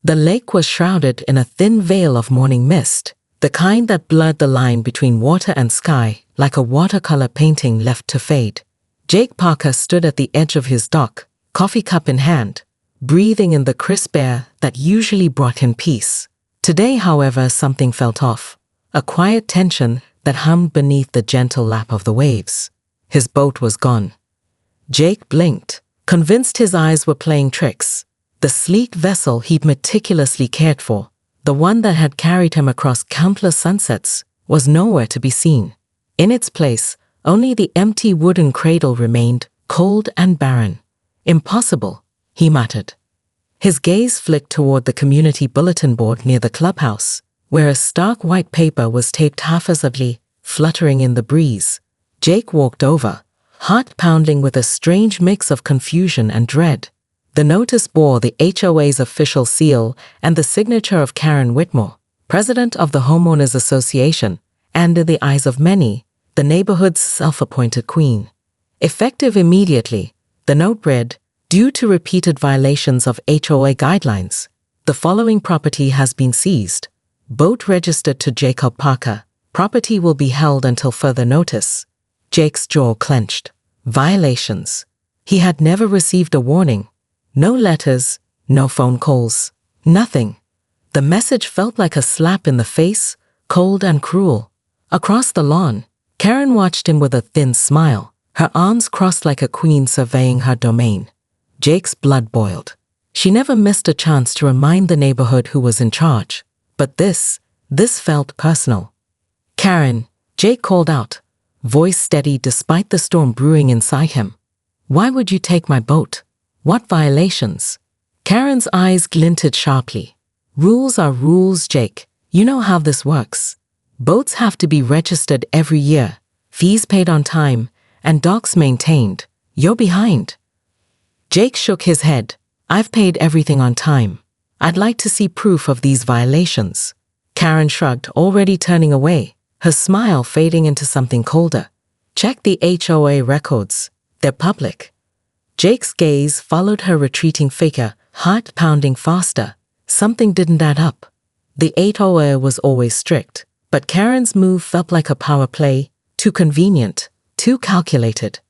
The lake was shrouded in a thin veil of morning mist, the kind that blurred the line between water and sky like a watercolor painting left to fade. Jake Parker stood at the edge of his dock, coffee cup in hand, breathing in the crisp air that usually brought him peace. Today, however, something felt off, a quiet tension that hummed beneath the gentle lap of the waves. His boat was gone. Jake blinked, convinced his eyes were playing tricks. The sleek vessel he'd meticulously cared for, the one that had carried him across countless sunsets, was nowhere to be seen. In its place, only the empty wooden cradle remained, cold and barren. Impossible, he muttered. His gaze flicked toward the community bulletin board near the clubhouse, where a stark white paper was taped haphazardly, fluttering in the breeze. Jake walked over, heart pounding with a strange mix of confusion and dread. The notice bore the HOA's official seal and the signature of Karen Whitmore, president of the Homeowners Association, and in the eyes of many, the neighborhood's self-appointed queen. Effective immediately, the note read, "Due to repeated violations of HOA guidelines, the following property has been seized. Boat registered to Jacob Parker. Property will be held until further notice." Jake's jaw clenched. Violations. He had never received a warning. No letters, no phone calls, nothing. The message felt like a slap in the face, cold and cruel. Across the lawn, Karen watched him with a thin smile, her arms crossed like a queen surveying her domain. Jake's blood boiled. She never missed a chance to remind the neighborhood who was in charge. But this felt personal. "Karen," Jake called out, voice steady despite the storm brewing inside him. "Why would you take my boat? What violations?" Karen's eyes glinted sharply. "Rules are rules, Jake. You know how this works. Boats have to be registered every year, fees paid on time, and docks maintained. You're behind." Jake shook his head. "I've paid everything on time. I'd like to see proof of these violations." Karen shrugged, already turning away, her smile fading into something colder. "Check the HOA records. They're public." Jake's gaze followed her retreating figure, heart pounding faster. Something didn't add up. The HOA was always strict, but Karen's move felt like a power play, too convenient, too calculated.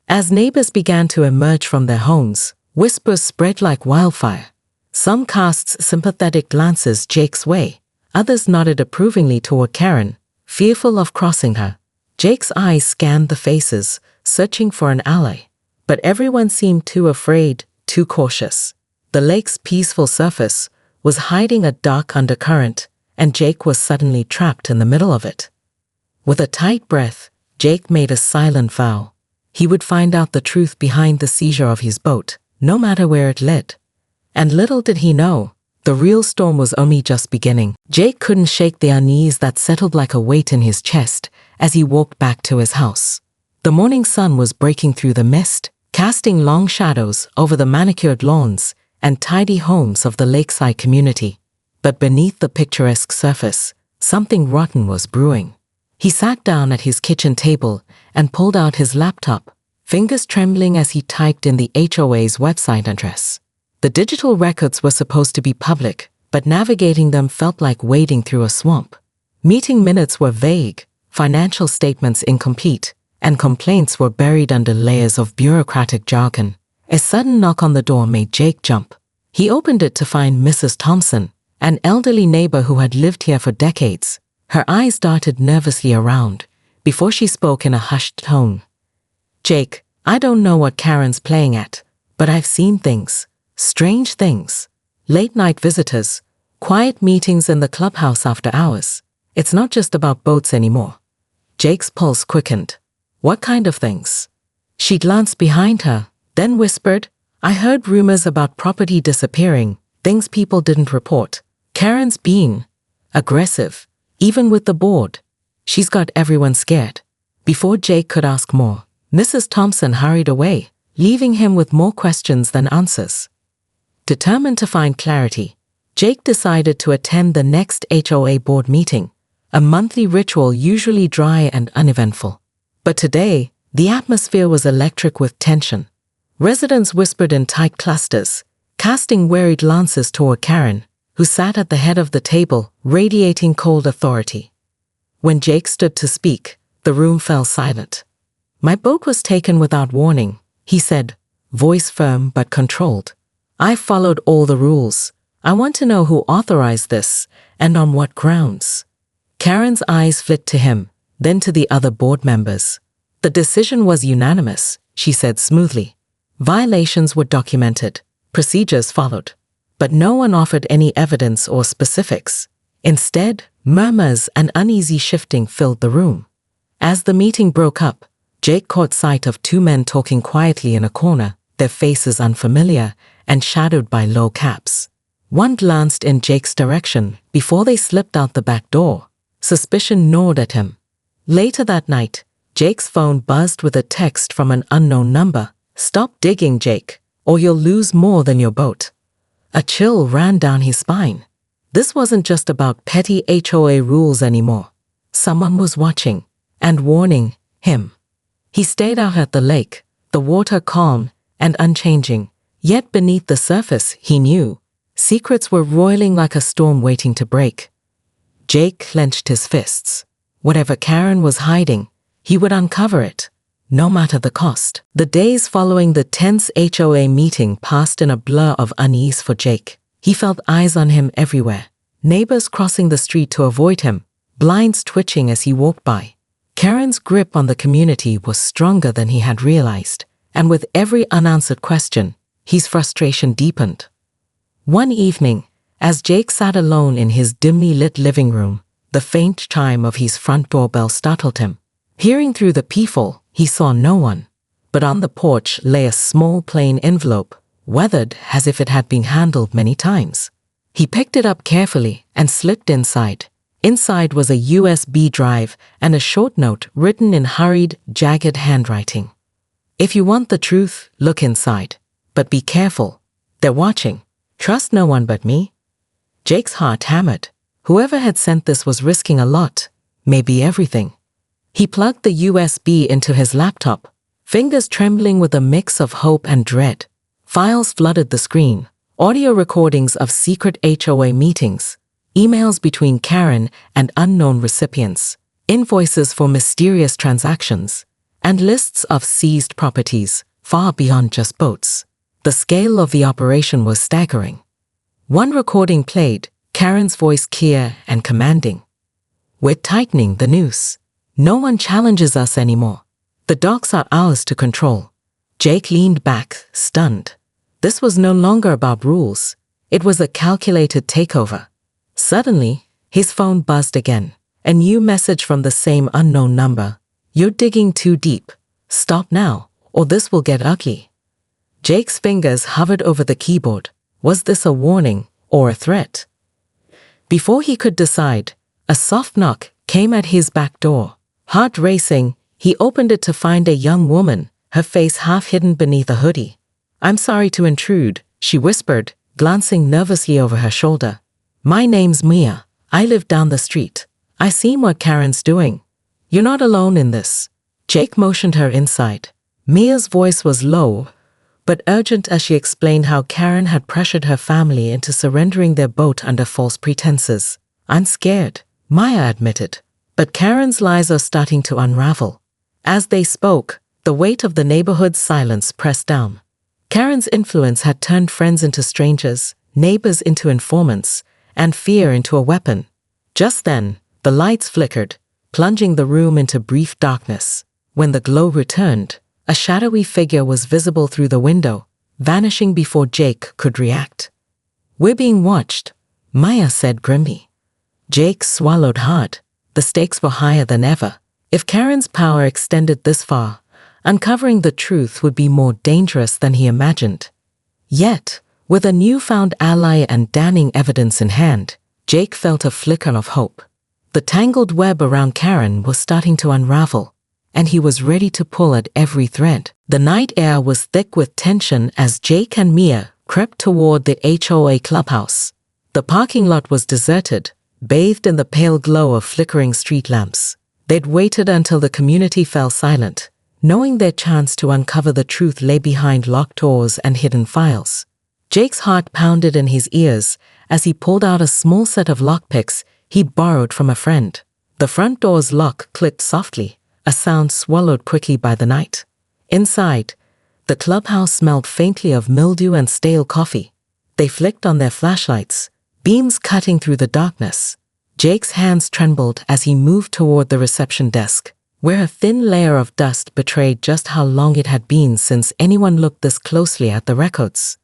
As neighbors began to emerge from their homes, whispers spread like wildfire. Some cast sympathetic glances Jake's way, others nodded approvingly toward Karen, fearful of crossing her. Jake's eyes scanned the faces, searching for an ally. But everyone seemed too afraid, too cautious. The lake's peaceful surface was hiding a dark undercurrent, and Jake was suddenly trapped in the middle of it. With a tight breath, Jake made a silent vow. He would find out the truth behind the seizure of his boat, no matter where it led. And little did he know, the real storm was only just beginning. Jake couldn't shake the unease that settled like a weight in his chest as he walked back to his house. The morning sun was breaking through the mist, casting long shadows over the manicured lawns and tidy homes of the lakeside community. But beneath the picturesque surface, something rotten was brewing. He sat down at his kitchen table and pulled out his laptop, fingers trembling as he typed in the HOA's website address. The digital records were supposed to be public, but navigating them felt like wading through a swamp. Meeting minutes were vague, financial statements incomplete, and complaints were buried under layers of bureaucratic jargon. A sudden knock on the door made Jake jump. He opened it to find Mrs. Thompson, an elderly neighbor who had lived here for decades. Her eyes darted nervously around, before she spoke in a hushed tone. "Jake, I don't know what Karen's playing at, but I've seen things. Strange things. Late-night visitors, quiet meetings in the clubhouse after hours. It's not just about boats anymore." Jake's pulse quickened. "What kind of things?" She glanced behind her, then whispered, "I heard rumors about property disappearing, things people didn't report. Karen's been aggressive, even with the board. She's got everyone scared." Before Jake could ask more, Mrs. Thompson hurried away, leaving him with more questions than answers. Determined to find clarity, Jake decided to attend the next HOA board meeting, a monthly ritual usually dry and uneventful. But today, the atmosphere was electric with tension. Residents whispered in tight clusters, casting wary glances toward Karen, who sat at the head of the table, radiating cold authority. When Jake stood to speak, the room fell silent. "My boat was taken without warning," he said, voice firm but controlled. "I followed all the rules. I want to know who authorized this, and on what grounds." Karen's eyes flicked to him, then to the other board members. "The decision was unanimous," she said smoothly. "Violations were documented, procedures followed, but no one offered any evidence or specifics. Instead, murmurs and uneasy shifting filled the room. As the meeting broke up, Jake caught sight of two men talking quietly in a corner, their faces unfamiliar and shadowed by low caps. One glanced in Jake's direction before they slipped out the back door. Suspicion gnawed at him. Later that night, Jake's phone buzzed with a text from an unknown number. "Stop digging, Jake, or you'll lose more than your boat." A chill ran down his spine. This wasn't just about petty HOA rules anymore. Someone was watching and warning him. He stayed out at the lake, the water calm and unchanging, yet beneath the surface, he knew, secrets were roiling like a storm waiting to break. Jake clenched his fists. Whatever Karen was hiding, he would uncover it, no matter the cost. The days following the tense HOA meeting passed in a blur of unease for Jake. He felt eyes on him everywhere, neighbors crossing the street to avoid him, blinds twitching as he walked by. Karen's grip on the community was stronger than he had realized, and with every unanswered question, his frustration deepened. One evening, as Jake sat alone in his dimly lit living room, the faint chime of his front doorbell startled him. Peering through the peephole, he saw no one, but on the porch lay a small plain envelope, weathered as if it had been handled many times. He picked it up carefully and slipped inside. Inside was a USB drive and a short note written in hurried, jagged handwriting. "If you want the truth, look inside. But be careful. They're watching. Trust no one but me." Jake's heart hammered. Whoever had sent this was risking a lot, maybe everything. He plugged the USB into his laptop, fingers trembling with a mix of hope and dread. Files flooded the screen, audio recordings of secret HOA meetings, emails between Karen and unknown recipients, invoices for mysterious transactions, and lists of seized properties far beyond just boats. The scale of the operation was staggering. One recording played, Karen's voice clear and commanding. "We're tightening the noose. No one challenges us anymore. The docks are ours to control." Jake leaned back, stunned. This was no longer about rules. It was a calculated takeover. Suddenly, his phone buzzed again. A new message from the same unknown number. "You're digging too deep. Stop now, or this will get ugly." Jake's fingers hovered over the keyboard. Was this a warning or a threat? Before he could decide, a soft knock came at his back door. Heart racing, he opened it to find a young woman, her face half hidden beneath a hoodie. "I'm sorry to intrude," she whispered, glancing nervously over her shoulder. "My name's Mia. I live down the street. I seen what Karen's doing. You're not alone in this." Jake motioned her inside. Mia's voice was low, but urgent as she explained how Karen had pressured her family into surrendering their boat under false pretenses. "I'm scared," Maya admitted, "but Karen's lies are starting to unravel." As they spoke, the weight of the neighborhood's silence pressed down. Karen's influence had turned friends into strangers, neighbors into informants, and fear into a weapon. Just then, the lights flickered, plunging the room into brief darkness. When the glow returned, a shadowy figure was visible through the window, vanishing before Jake could react. "We're being watched," Maya said grimly. Jake swallowed hard. The stakes were higher than ever. If Karen's power extended this far, uncovering the truth would be more dangerous than he imagined. Yet, with a newfound ally and damning evidence in hand, Jake felt a flicker of hope. The tangled web around Karen was starting to unravel, and he was ready to pull at every thread. The night air was thick with tension as Jake and Mia crept toward the HOA clubhouse. The parking lot was deserted, bathed in the pale glow of flickering street lamps. They'd waited until the community fell silent, knowing their chance to uncover the truth lay behind locked doors and hidden files. Jake's heart pounded in his ears as he pulled out a small set of lockpicks he borrowed from a friend. The front door's lock clicked softly, a sound swallowed quickly by the night. Inside, the clubhouse smelled faintly of mildew and stale coffee. They flicked on their flashlights, beams cutting through the darkness. Jake's hands trembled as he moved toward the reception desk, where a thin layer of dust betrayed just how long it had been since anyone looked this closely at the records.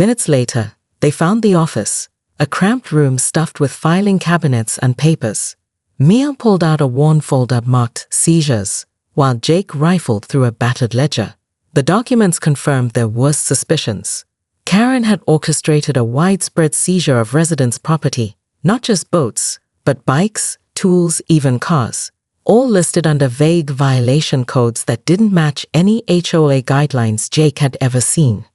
Minutes later, they found the office, a cramped room stuffed with filing cabinets and papers. Mia pulled out a worn folder marked seizures, while Jake rifled through a battered ledger. The documents confirmed their worst suspicions. Karen had orchestrated a widespread seizure of residents' property, not just boats, but bikes, tools, even cars, all listed under vague violation codes that didn't match any HOA guidelines Jake had ever seen.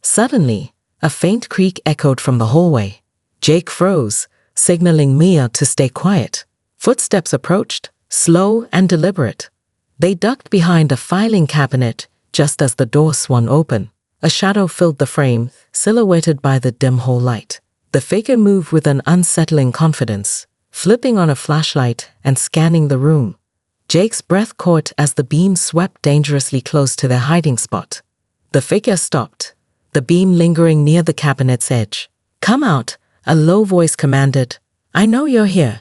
Suddenly, a faint creak echoed from the hallway. Jake froze, signaling Mia to stay quiet. Footsteps approached, slow and deliberate. They ducked behind a filing cabinet just as the door swung open. A shadow filled the frame, silhouetted by the dim hall light. The figure moved with an unsettling confidence, flipping on a flashlight and scanning the room. Jake's breath caught as the beam swept dangerously close to their hiding spot. The figure stopped, the beam lingering near the cabinet's edge. "Come out," a low voice commanded. "I know you're here."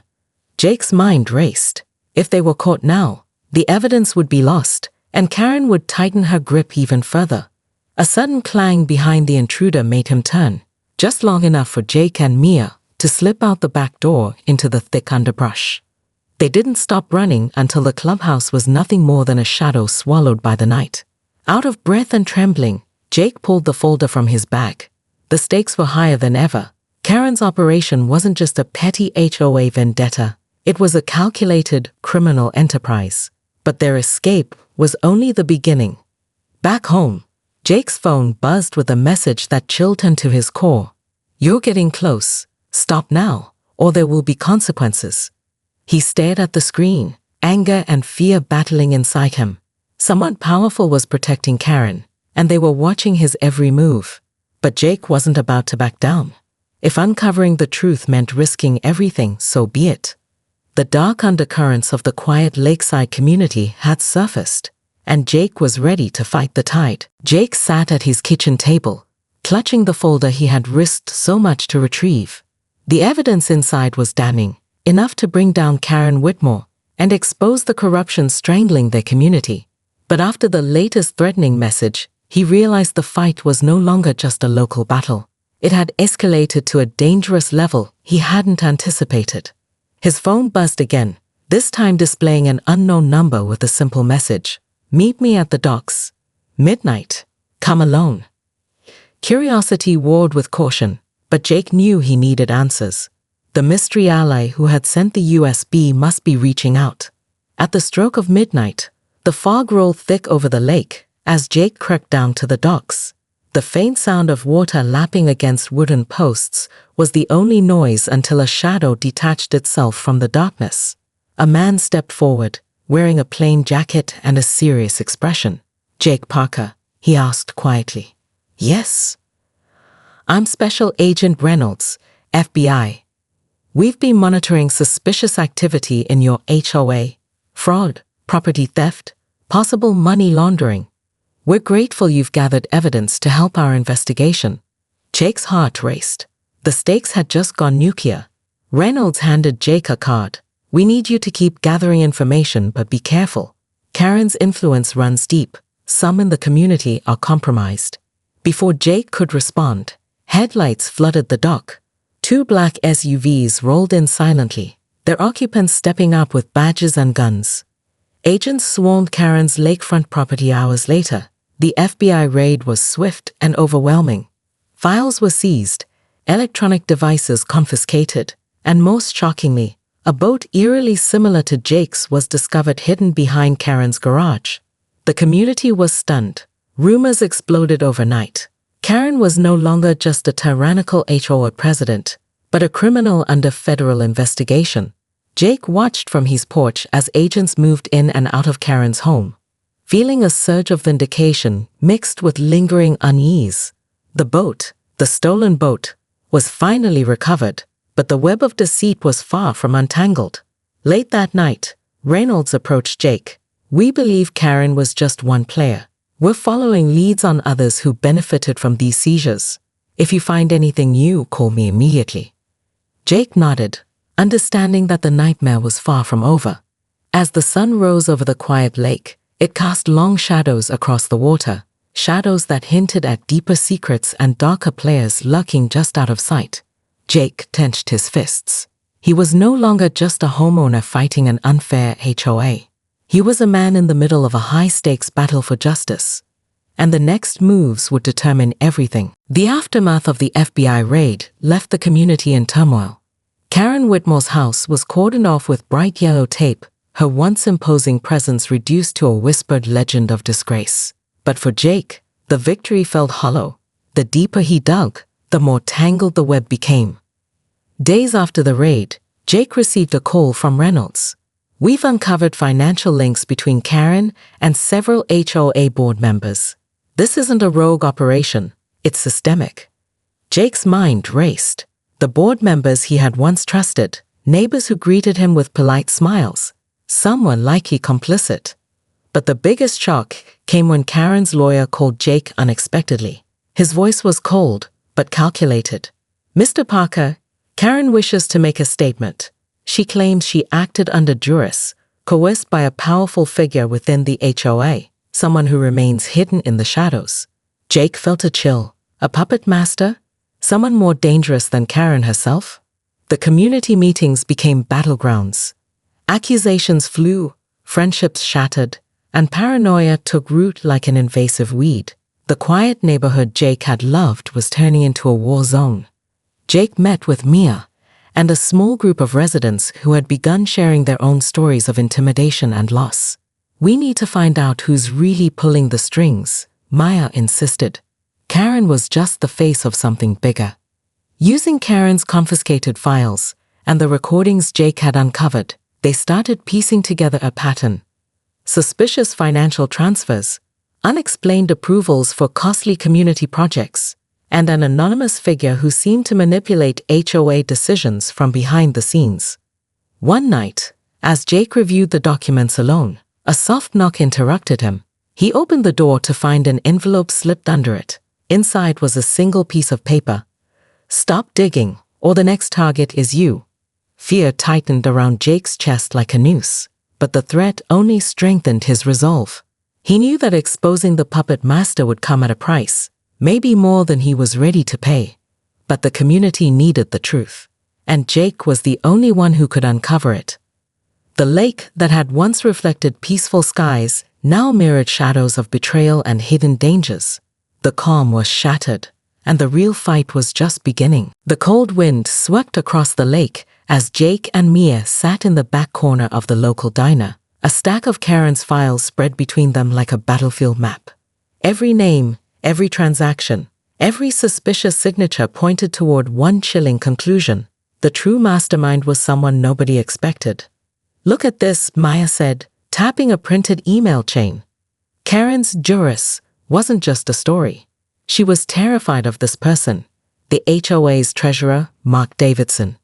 Jake's mind raced. If they were caught now, the evidence would be lost, and Karen would tighten her grip even further. A sudden clang behind the intruder made him turn, just long enough for Jake and Mia to slip out the back door into the thick underbrush. They didn't stop running until the clubhouse was nothing more than a shadow swallowed by the night. Out of breath and trembling, Jake pulled the folder from his bag. The stakes were higher than ever. Karen's operation wasn't just a petty HOA vendetta. It was a calculated criminal enterprise. But their escape was only the beginning. Back home, Jake's phone buzzed with a message that chilled him to his core. "You're getting close. Stop now, or there will be consequences." He stared at the screen, anger and fear battling inside him. Someone powerful was protecting Karen, and they were watching his every move. But Jake wasn't about to back down. If uncovering the truth meant risking everything, so be it. The dark undercurrents of the quiet lakeside community had surfaced, and Jake was ready to fight the tide. Jake sat at his kitchen table, clutching the folder he had risked so much to retrieve. The evidence inside was damning, enough to bring down Karen Whitmore and expose the corruption strangling their community. But after the latest threatening message, he realized the fight was no longer just a local battle. It had escalated to a dangerous level he hadn't anticipated. His phone buzzed again, this time displaying an unknown number with a simple message. "Meet me at the docks. Midnight. Come alone." Curiosity warred with caution, but Jake knew he needed answers. The mystery ally who had sent the USB must be reaching out. At the stroke of midnight, the fog rolled thick over the lake as Jake crept down to the docks. The faint sound of water lapping against wooden posts was the only noise until a shadow detached itself from the darkness. A man stepped forward, wearing a plain jacket and a serious expression. "Jake Parker?" he asked quietly. "Yes." "I'm Special Agent Reynolds, FBI. We've been monitoring suspicious activity in your HOA. Fraud, property theft, possible money laundering. We're grateful you've gathered evidence to help our investigation." Jake's heart raced. The stakes had just gone nuclear. Reynolds handed Jake a card. "We need you to keep gathering information, but be careful. Karen's influence runs deep. Some in the community are compromised." Before Jake could respond, headlights flooded the dock. 2 black SUVs rolled in silently, their occupants stepping up with badges and guns. Agents swarmed Karen's lakefront property hours later. The FBI raid was swift and overwhelming. Files were seized, electronic devices confiscated, and most shockingly, a boat eerily similar to Jake's was discovered hidden behind Karen's garage. The community was stunned. Rumors exploded overnight. Karen was no longer just a tyrannical HOA president, but a criminal under federal investigation. Jake watched from his porch as agents moved in and out of Karen's home, feeling a surge of vindication mixed with lingering unease. The boat, the stolen boat, was finally recovered, but the web of deceit was far from untangled. Late that night, Reynolds approached Jake. "We believe Karen was just one player. We're following leads on others who benefited from these seizures. If you find anything new, call me immediately." Jake nodded, understanding that the nightmare was far from over. As the sun rose over the quiet lake, it cast long shadows across the water, shadows that hinted at deeper secrets and darker players lurking just out of sight. Jake clenched his fists. He was no longer just a homeowner fighting an unfair HOA. He was a man in the middle of a high-stakes battle for justice. And the next moves would determine everything. The aftermath of the FBI raid left the community in turmoil. Karen Whitmore's house was cordoned off with bright yellow tape, her once imposing presence reduced to a whispered legend of disgrace. But for Jake, the victory felt hollow. The deeper he dug, the more tangled the web became. Days after the raid, Jake received a call from Reynolds. "We've uncovered financial links between Karen and several HOA board members. This isn't a rogue operation, it's systemic." Jake's mind raced. The board members he had once trusted, neighbors who greeted him with polite smiles, some were likely complicit. But the biggest shock came when Karen's lawyer called Jake unexpectedly. His voice was cold, but calculated. "Mr. Parker, Karen wishes to make a statement. She claims she acted under duress, coerced by a powerful figure within the HOA, someone who remains hidden in the shadows." Jake felt a chill. A puppet master? Someone more dangerous than Karen herself? The community meetings became battlegrounds. Accusations flew, friendships shattered, and paranoia took root like an invasive weed. The quiet neighborhood Jake had loved was turning into a war zone. Jake met with Mia and a small group of residents who had begun sharing their own stories of intimidation and loss. "We need to find out who's really pulling the strings," Maya insisted. Karen was just the face of something bigger. Using Karen's confiscated files and the recordings Jake had uncovered, they started piecing together a pattern. Suspicious financial transfers, unexplained approvals for costly community projects, and an anonymous figure who seemed to manipulate HOA decisions from behind the scenes. One night, as Jake reviewed the documents alone, a soft knock interrupted him. He opened the door to find an envelope slipped under it. Inside was a single piece of paper. "Stop digging, or the next target is you." Fear tightened around Jake's chest like a noose, but the threat only strengthened his resolve. He knew that exposing the puppet master would come at a price, maybe more than he was ready to pay. But the community needed the truth, and Jake was the only one who could uncover it. The lake that had once reflected peaceful skies now mirrored shadows of betrayal and hidden dangers. The calm was shattered, and the real fight was just beginning. The cold wind swept across the lake as Jake and Mia sat in the back corner of the local diner. A stack of Karen's files spread between them like a battlefield map. Every name, every transaction, every suspicious signature pointed toward one chilling conclusion. The true mastermind was someone nobody expected. "Look at this," Maya said, tapping a printed email chain. Karen's duress wasn't just a story. She was terrified of this person, the HOA's treasurer, Mark Davidson.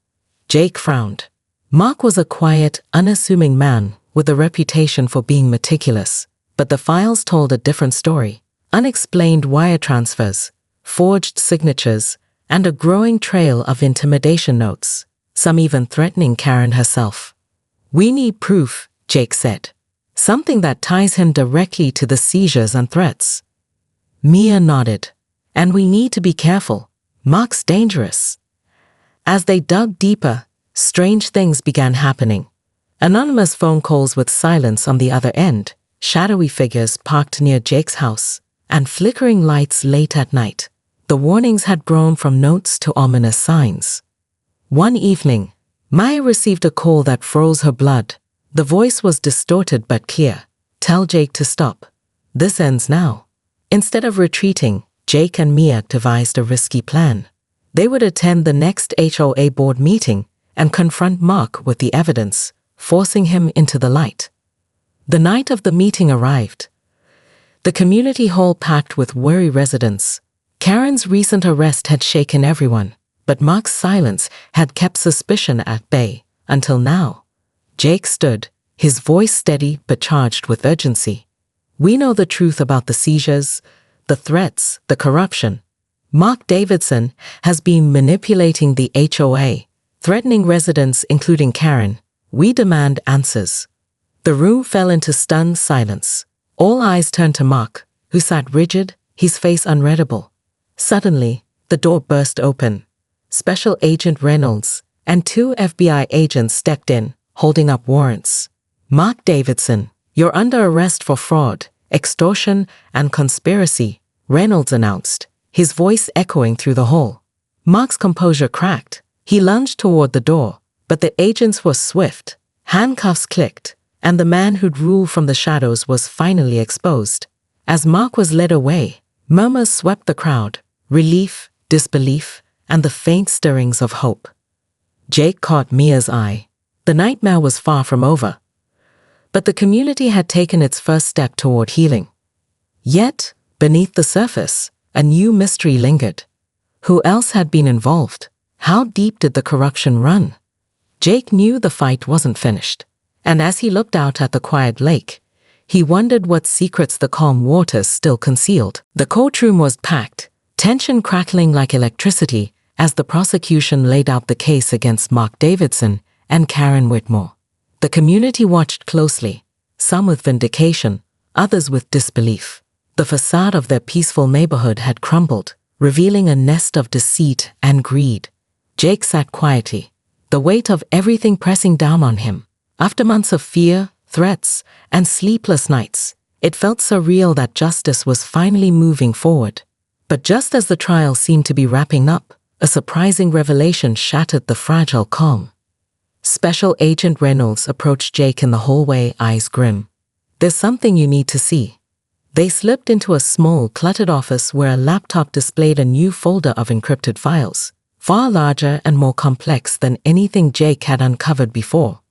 Jake frowned. Mark was a quiet, unassuming man with a reputation for being meticulous, but the files told a different story. Unexplained wire transfers, forged signatures, and a growing trail of intimidation notes, some even threatening Karen herself. "We need proof," Jake said. "Something that ties him directly to the seizures and threats." Mia nodded. "And we need to be careful. Mark's dangerous." As they dug deeper, strange things began happening. Anonymous phone calls with silence on the other end, shadowy figures parked near Jake's house, and flickering lights late at night. The warnings had grown from notes to ominous signs. One evening, Maya received a call that froze her blood. The voice was distorted but clear. "Tell Jake to stop. This ends now." Instead of retreating, Jake and Mia devised a risky plan. They would attend the next HOA board meeting and confront Mark with the evidence, forcing him into the light. The night of the meeting arrived. The community hall packed with worried residents. Karen's recent arrest had shaken everyone. But Mark's silence had kept suspicion at bay, until now. Jake stood, his voice steady but charged with urgency. "We know the truth about the seizures, the threats, the corruption. Mark Davidson has been manipulating the HOA, threatening residents including Karen. We demand answers." The room fell into stunned silence. All eyes turned to Mark, who sat rigid, his face unreadable. Suddenly, the door burst open. Special Agent Reynolds and 2 FBI agents stepped in, holding up warrants. "Mark Davidson, you're under arrest for fraud, extortion, and conspiracy," Reynolds announced, his voice echoing through the hall. Mark's composure cracked. He lunged toward the door, but the agents were swift. Handcuffs clicked, and the man who'd ruled from the shadows was finally exposed. As Mark was led away, murmurs swept the crowd, relief, disbelief, and the faint stirrings of hope. Jake caught Mia's eye. The nightmare was far from over. But the community had taken its first step toward healing. Yet, beneath the surface, a new mystery lingered. Who else had been involved? How deep did the corruption run? Jake knew the fight wasn't finished, and as he looked out at the quiet lake, he wondered what secrets the calm waters still concealed. The courtroom was packed, tension crackling like electricity as the prosecution laid out the case against Mark Davidson and Karen Whitmore. The community watched closely, some with vindication, others with disbelief. The facade of their peaceful neighborhood had crumbled, revealing a nest of deceit and greed. Jake sat quietly, the weight of everything pressing down on him. After months of fear, threats, and sleepless nights, it felt surreal that justice was finally moving forward. But just as the trial seemed to be wrapping up, a surprising revelation shattered the fragile calm. Special Agent Reynolds approached Jake in the hallway, eyes grim. "There's something you need to see." They slipped into a small, cluttered office where a laptop displayed a new folder of encrypted files, far larger and more complex than anything Jake had uncovered before.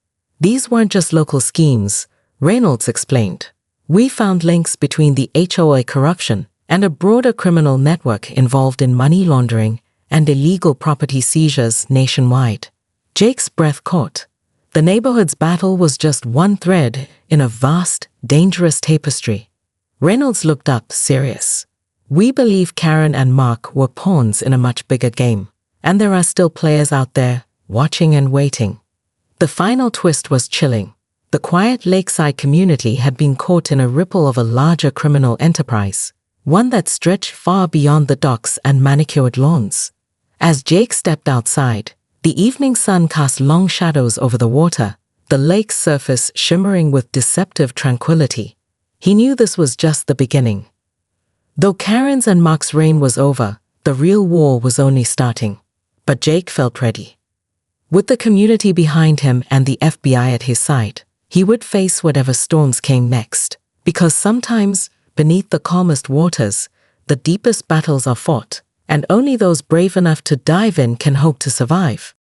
"These weren't just local schemes," Reynolds explained. "We found links between the HOA corruption and a broader criminal network involved in money laundering and illegal property seizures nationwide." Jake's breath caught. The neighborhood's battle was just one thread in a vast, dangerous tapestry. Reynolds looked up, serious. "We believe Karen and Mark were pawns in a much bigger game, and there are still players out there, watching and waiting." The final twist was chilling. The quiet lakeside community had been caught in a ripple of a larger criminal enterprise, one that stretched far beyond the docks and manicured lawns. As Jake stepped outside, the evening sun cast long shadows over the water, the lake's surface shimmering with deceptive tranquility. He knew this was just the beginning. Though Karen's and Mark's reign was over, the real war was only starting. But Jake felt ready. With the community behind him and the FBI at his side, he would face whatever storms came next. Because sometimes, beneath the calmest waters, the deepest battles are fought, and only those brave enough to dive in can hope to survive.